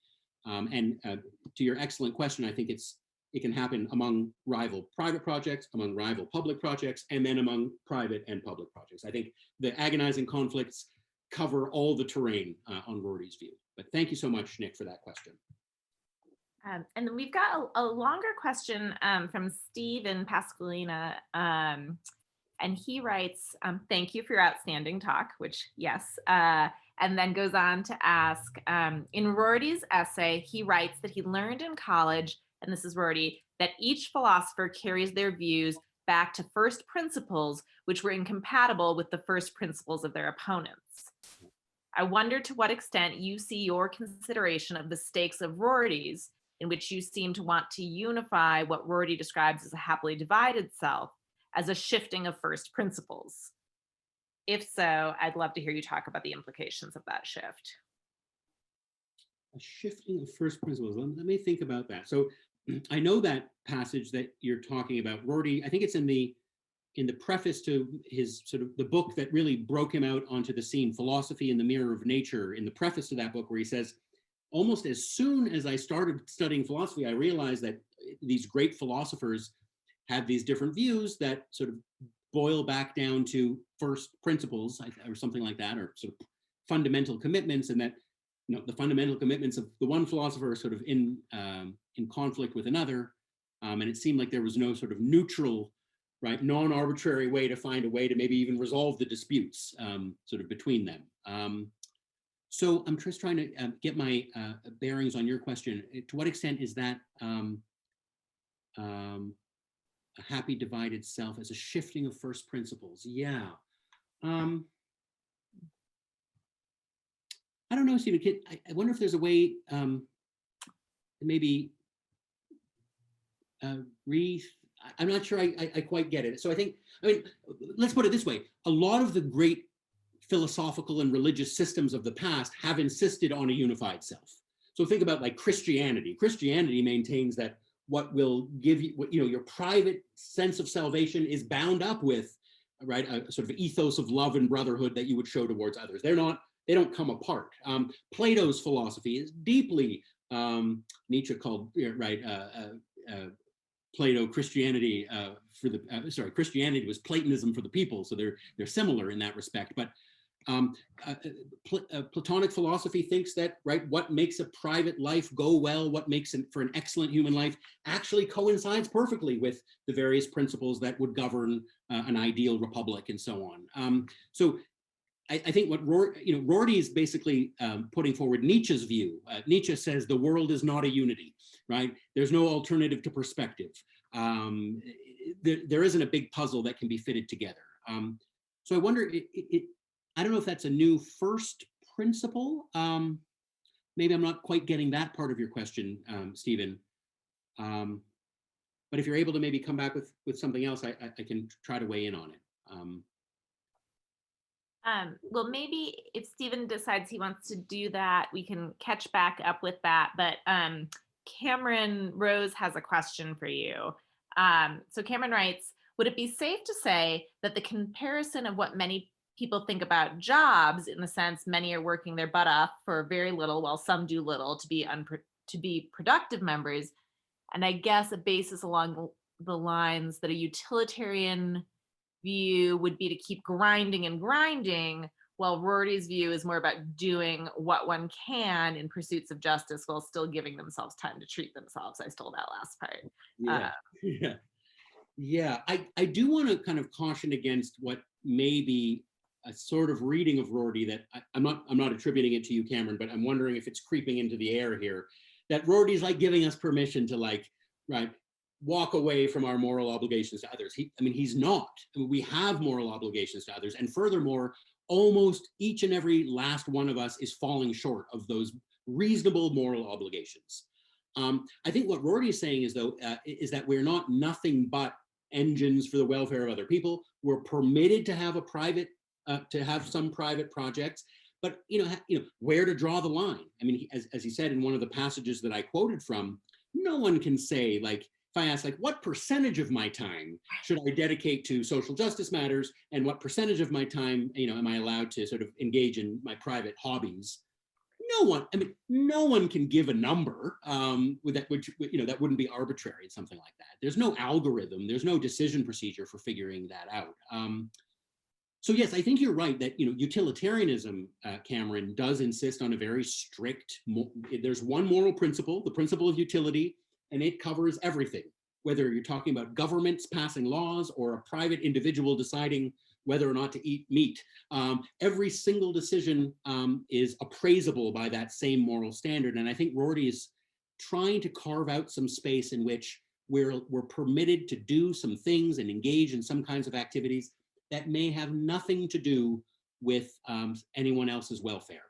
And to your excellent question, I think it can happen among rival private projects, among rival public projects, and then among private and public projects. I think the agonizing conflicts cover all the terrain on Rory's view. But thank you so much, Nick, for that question. And then we've got a longer question from Steve in Pascagoula. And he writes, thank you for your outstanding talk, which yes. and then goes on to ask, in Rorty's essay, he writes that he learned in college, and this is Rorty, that each philosopher carries their views back to first principles, which were incompatible with the first principles of their opponents. I wonder to what extent you see your consideration of the stakes of Rorty's, in which you seem to want to unify what Rorty describes as a happily divided self, as a shifting of first principles. If so, I'd love to hear you talk about the implications of that shift. A shifting of first principles. Let me think about that. So I know that passage that you're talking about. Rorty, I think it's in the preface to his sort of the book that really broke him out onto the scene, Philosophy in the Mirror of Nature, in the preface to that book, where he says, almost as soon as I started studying philosophy, I realized that these great philosophers had these different views that sort of boil back down to first principles or something like that, or sort of fundamental commitments, and that the fundamental commitments of the one philosopher are sort of in conflict with another, and it seemed like there was no sort of neutral, right, non-arbitrary way to find a way to maybe even resolve the disputes sort of between them. So I'm just trying to get my bearings on your question. To what extent is that a happy divided self as a shifting of first principles? Yeah. I don't know, Stephen. I wonder if there's a way maybe I'm not sure I quite get it. So I mean, let's put it this way. A lot of the great philosophical and religious systems of the past have insisted on a unified self. So think about like Christianity. Christianity maintains that what will give you, your private sense of salvation is bound up with, right, a sort of ethos of love and brotherhood that you would show towards others. They don't come apart. Plato's philosophy is deeply, Nietzsche called, right, Plato Christianity Christianity was Platonism for the people, so they're similar in that respect. But Platonic philosophy thinks that, right, what makes a private life go well, what makes it for an excellent human life, actually coincides perfectly with the various principles that would govern an ideal republic and so on. So I think what Rorty is basically putting forward Nietzsche's view. Nietzsche says the world is not a unity, right? There's no alternative to perspective. There isn't a big puzzle that can be fitted together. So I wonder, I don't know if that's a new first principle. Maybe I'm not quite getting that part of your question, Stephen. But if you're able to maybe come back with something else, I can try to weigh in on it. Well, maybe if Stephen decides he wants to do that, we can catch back up with that. But Cameron Rose has a question for you. So Cameron writes, would it be safe to say that the comparison of what many people think about jobs, in the sense many are working their butt off for very little while some do little to be productive members, and I guess a basis along the lines that a utilitarian view would be to keep grinding and grinding, while Rory's view is more about doing what one can in pursuits of justice while still giving themselves time to treat themselves. I stole that last part. Yeah. I do want to kind of caution against what may be a sort of reading of Rorty that I'm not attributing it to you, Cameron, but I'm wondering if it's creeping into the air here, that Rorty's like giving us permission to, like, right, walk away from our moral obligations to others. He's not. We have moral obligations to others. And furthermore, almost each and every last one of us is falling short of those reasonable moral obligations. I think what Rorty is saying is that we're not nothing but engines for the welfare of other people. We're permitted to have some private projects, but where to draw the line. As he said in one of the passages that I quoted from, no one can say, like, if I ask, like, what percentage of my time should I dedicate to social justice matters, and what percentage of my time, am I allowed to sort of engage in my private hobbies? No one can give a number with that, which that wouldn't be arbitrary, something like that. There's no algorithm, there's no decision procedure for figuring that out. So yes, I think you're right that utilitarianism, Cameron, does insist on a very strict. There's one moral principle, the principle of utility, and it covers everything. Whether you're talking about governments passing laws or a private individual deciding whether or not to eat meat. Every single decision is appraisable by that same moral standard. And I think Rorty is trying to carve out some space in which we're permitted to do some things and engage in some kinds of activities that may have nothing to do with anyone else's welfare.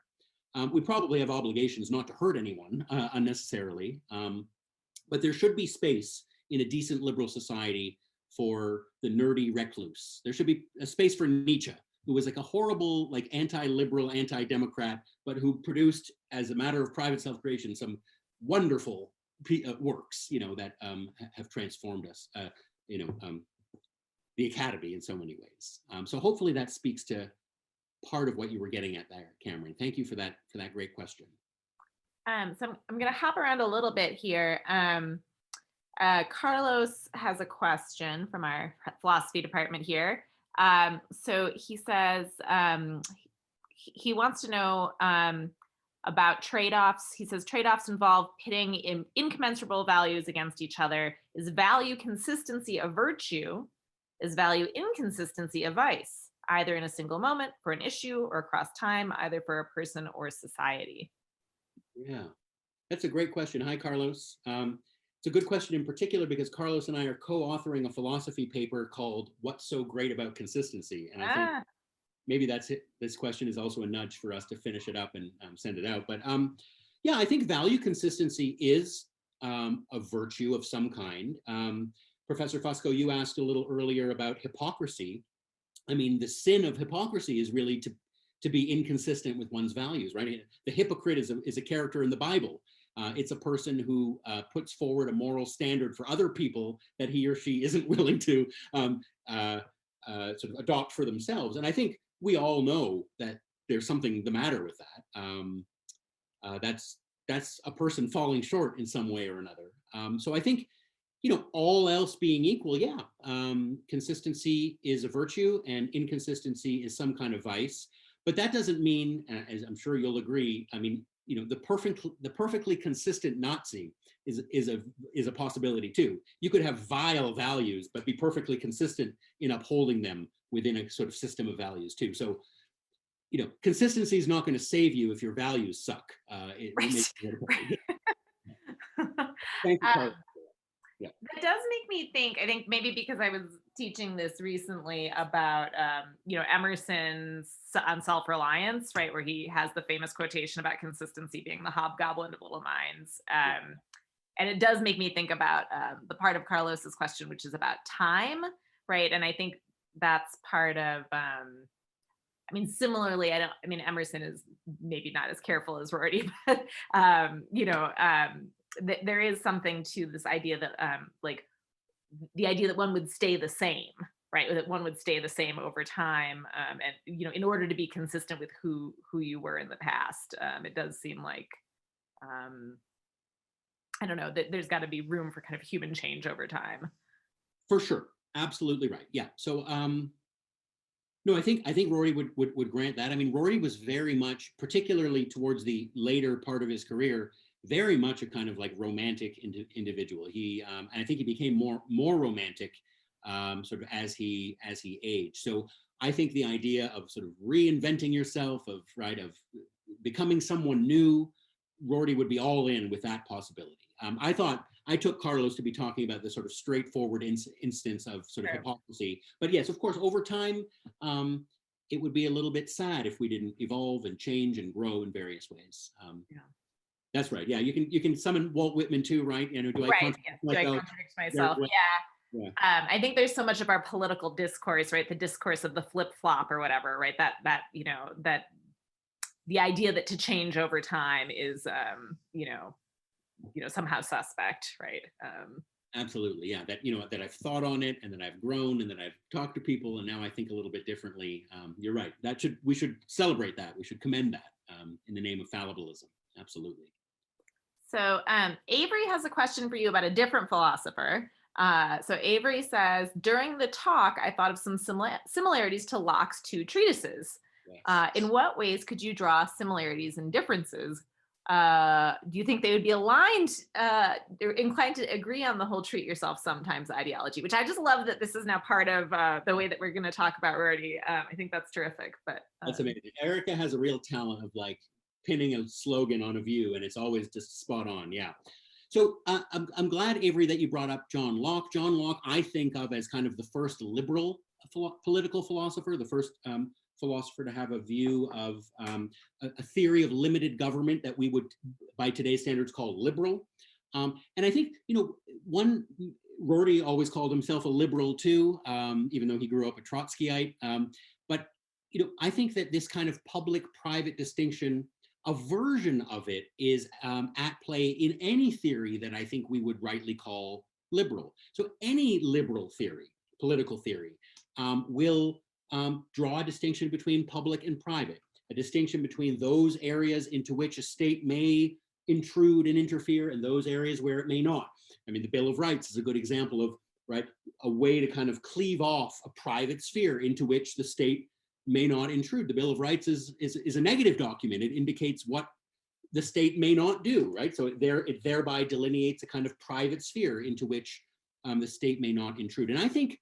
We probably have obligations not to hurt anyone unnecessarily, but there should be space in a decent liberal society for the nerdy recluse. There should be a space for Nietzsche, who was like a horrible, like anti-liberal, anti-democrat, but who produced, as a matter of private self-creation, some wonderful works, that have transformed us, the academy in so many ways. So hopefully that speaks to part of what you were getting at there, Cameron. Thank you for that great question. So I'm going to hop around a little bit here. Carlos has a question from our philosophy department here. So he says he wants to know about trade-offs. He says trade-offs involve pitting incommensurable values against each other. Is value consistency a virtue? Is value inconsistency a vice? Either in a single moment, for an issue, or across time, either for a person or society? Yeah, that's a great question. Hi, Carlos. It's a good question in particular because Carlos and I are co-authoring a philosophy paper called What's So Great About Consistency? And I think maybe that's it. This question is also a nudge for us to finish it up and send it out. But yeah, I think value consistency is a virtue of some kind. Professor Fusco, you asked a little earlier about hypocrisy. I mean, the sin of hypocrisy is really to be inconsistent with one's values, right? The hypocrite is a character in the Bible. It's a person who puts forward a moral standard for other people that he or she isn't willing to sort of adopt for themselves. And I think we all know that there's something the matter with that. That's a person falling short in some way or another. So I think, all else being equal, yeah, consistency is a virtue and inconsistency is some kind of vice. But that doesn't mean, as I'm sure you'll agree, I mean, the perfectly consistent Nazi is a possibility too. You could have vile values, but be perfectly consistent in upholding them within a sort of system of values too. So, consistency is not going to save you if your values suck. Right. Thank you, Carl. Yeah. That does make me think, I think maybe because I was teaching this recently about, Emerson's on self-reliance, right? Where he has the famous quotation about consistency being the hobgoblin of little minds. And it does make me think about the part of Carlos's question, which is about time, right? And I think that's part of, similarly, Emerson is maybe not as careful as Rorty, but, there is something to this idea that the idea that one would stay the same, right? That one would stay the same over time. And, in order to be consistent with who you were in the past, it does seem like, I don't know, that there's got to be room for kind of human change over time. For sure. Absolutely right. Yeah. So, no, I think Rorty would grant that. I mean, Rorty was very much, particularly towards the later part of his career, very much a kind of like romantic individual. He and I think he became more romantic sort of as he aged. So I think the idea of sort of reinventing yourself, of becoming someone new, Rorty would be all in with that possibility. I took Carlos to be talking about the sort of straightforward instance of sort of hypocrisy. But yes, of course, over time, it would be a little bit sad if we didn't evolve and change and grow in various ways. Yeah. That's right. Yeah, you can summon Walt Whitman too, right? Do I contradict myself? Yeah. I think there's so much of our political discourse, right? The discourse of the flip flop or whatever, right? That the idea that to change over time is, somehow suspect, right? Absolutely, yeah. That I've thought on it, and then I've grown, and then I've talked to people, and now I think a little bit differently. You're right. We should celebrate that. We should commend that in the name of fallibilism. Absolutely. So Avery has a question for you about a different philosopher. So Avery says, during the talk, I thought of some similarities to Locke's two treatises. Yes. In what ways could you draw similarities and differences? Do you think they would be aligned, or inclined to agree on the whole treat yourself sometimes ideology, which I just love that this is now part of the way that we're going to talk about Rorty. I think that's terrific. But That's amazing. Erica has a real talent of like pinning a slogan on a view, and it's always just spot on. Yeah. So I'm glad, Avery, that you brought up John Locke. John Locke, I think of as kind of the first liberal political philosopher, the first philosopher to have a view of a theory of limited government that we would, by today's standards, call liberal. And I think, Rorty always called himself a liberal too, even though he grew up a Trotskyite. But I think that this kind of public-private distinction, a version of it is at play in any theory that I think we would rightly call liberal. So any liberal theory, political theory, will draw a distinction between public and private, a distinction between those areas into which a state may intrude and interfere and those areas where it may not. I mean, the Bill of Rights is a good example of, right, a way to kind of cleave off a private sphere into which the state may not intrude. The Bill of Rights is a negative document. It indicates what the state may not do, right? So it thereby delineates a kind of private sphere into which the state may not intrude. And I think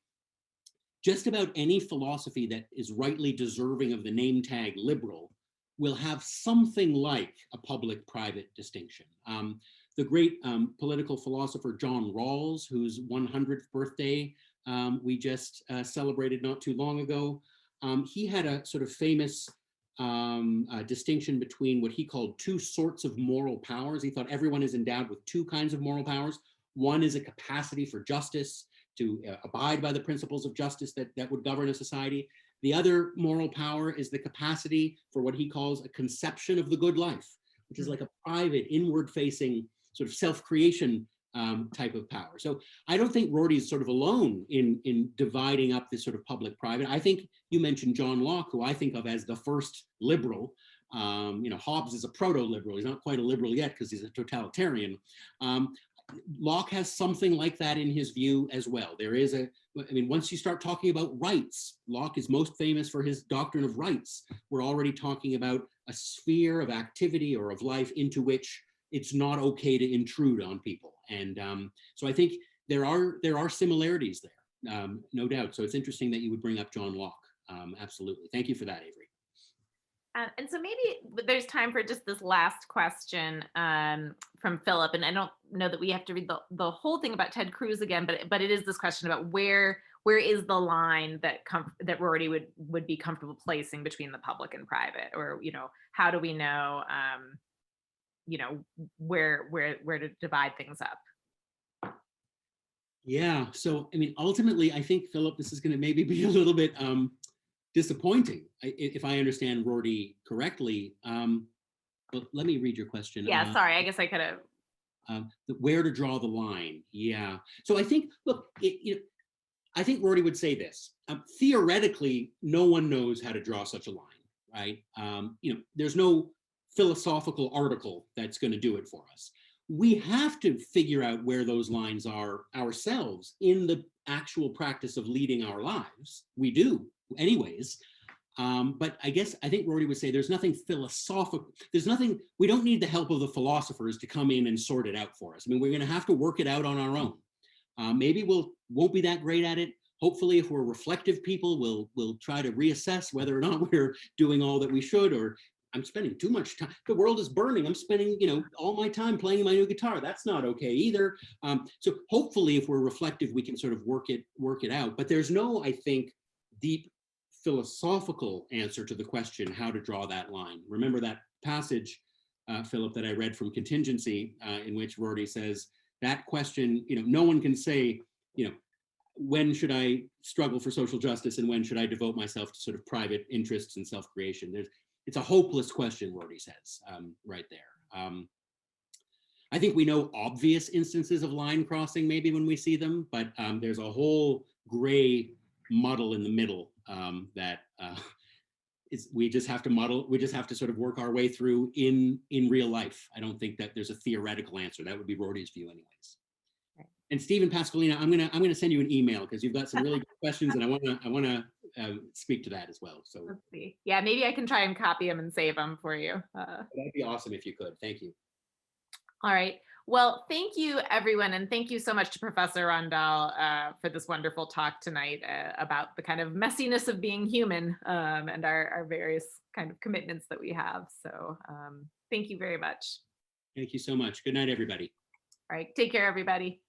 just about any philosophy that is rightly deserving of the name tag liberal will have something like a public-private distinction. The great political philosopher John Rawls, whose 100th birthday we just celebrated not too long ago, he had a sort of famous distinction between what he called two sorts of moral powers. He thought everyone is endowed with two kinds of moral powers. One is a capacity for justice, to abide by the principles of justice that would govern a society. The other moral power is the capacity for what he calls a conception of the good life, which is like a private, inward-facing sort of self-creation type of power. So I don't think Rorty is sort of alone in dividing up this sort of public-private. I think you mentioned John Locke, who I think of as the first liberal. Hobbes is a proto-liberal. He's not quite a liberal yet because he's a totalitarian. Locke has something like that in his view as well. There is once you start talking about rights, Locke is most famous for his doctrine of rights. We're already talking about a sphere of activity or of life into which it's not okay to intrude on people. And so I think there are similarities there, no doubt. So it's interesting that you would bring up John Locke. Absolutely. Thank you for that, Avery. And so maybe there's time for just this last question from Philip. And I don't know that we have to read the whole thing about Ted Cruz again, but it is this question about where is the line that Rorty would be comfortable placing between the public and private, or how do we know where to divide things up? Yeah. So ultimately, I think, Philip, this is going to maybe be a little bit disappointing, if I understand Rorty correctly. But let me read your question. Yeah, sorry, I guess I could have. Where to draw the line? Yeah. So I think, look, I think Rorty would say this. Theoretically, no one knows how to draw such a line, right? There's no philosophical article that's going to do it for us. We have to figure out where those lines are ourselves in the actual practice of leading our lives. We do anyways. But I think Rorty would say there's nothing philosophical. We don't need the help of the philosophers to come in and sort it out for us. We're going to have to work it out on our own. Maybe won't be that great at it. Hopefully, if we're reflective people, we'll try to reassess whether or not we're doing all that we should, or I'm spending too much time. The world is burning. I'm spending, all my time playing my new guitar. That's not okay either. So hopefully, if we're reflective, we can sort of work it out. But there's no, I think, deep philosophical answer to the question how to draw that line. Remember that passage, Philip, that I read from Contingency, in which Rorty says that question, no one can say, when should I struggle for social justice and when should I devote myself to sort of private interests and self-creation? It's a hopeless question, Rorty says, right there. I think we know obvious instances of line crossing maybe when we see them, but there's a whole gray muddle in the middle that we just have to sort of work our way through in real life. I don't think that there's a theoretical answer. That would be Rorty's view anyways. And Stephen Pasqualina, I'm gonna send you an email because you've got some really good questions, and I wanna speak to that as well. So Let's see. Yeah, maybe I can try and copy them and save them for you. that'd be awesome if you could. Thank you. All right. Well, thank you, everyone. And thank you so much to Professor Rondel for this wonderful talk tonight about the kind of messiness of being human and our various kind of commitments that we have. So thank you very much. Thank you so much. Good night, everybody. All right. Take care, everybody.